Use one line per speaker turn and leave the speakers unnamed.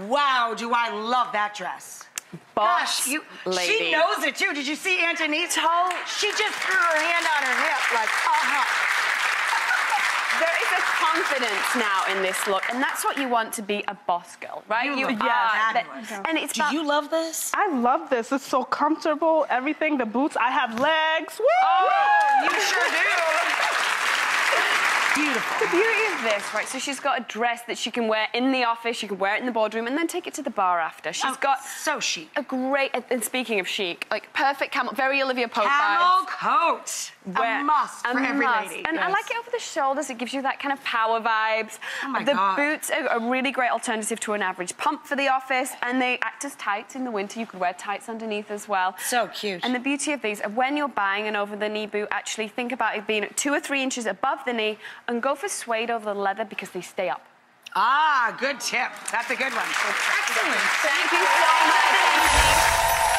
wow, do I love that dress.
Boss
Gosh,
lady.
she knows it too. Did you see Antonique? She just threw her hand on her hip like,
There is a confidence now in this look, and that's what you want to be a boss girl, right?
You look fabulous.
And it's
Do you love this?
I love this. It's so comfortable. Everything. The boots. I have legs. Woo!
Oh, you sure do. Beautiful.
The beauty of this, right, so she's got a dress that she can wear in the office, she can wear it in the boardroom, and then take it to the bar after. She's got
so chic.
A great, and speaking of chic, like perfect camel, very Olivia Pope
camel
vibes.
coat. A must for every lady.
And I like it over the shoulders. It gives you that kind of power vibes.
Oh my
God.
God.
The boots are a really great alternative to an average pump for the office, and they act as tights in the winter. You could wear tights underneath as well.
So cute.
And the beauty of these, when you're buying an over-the-knee boot, actually think about it being 2 or 3 inches above the knee, and go for suede over the leather because they stay up.
Ah, good tip. That's a good one. Excellent.
Thank you so much.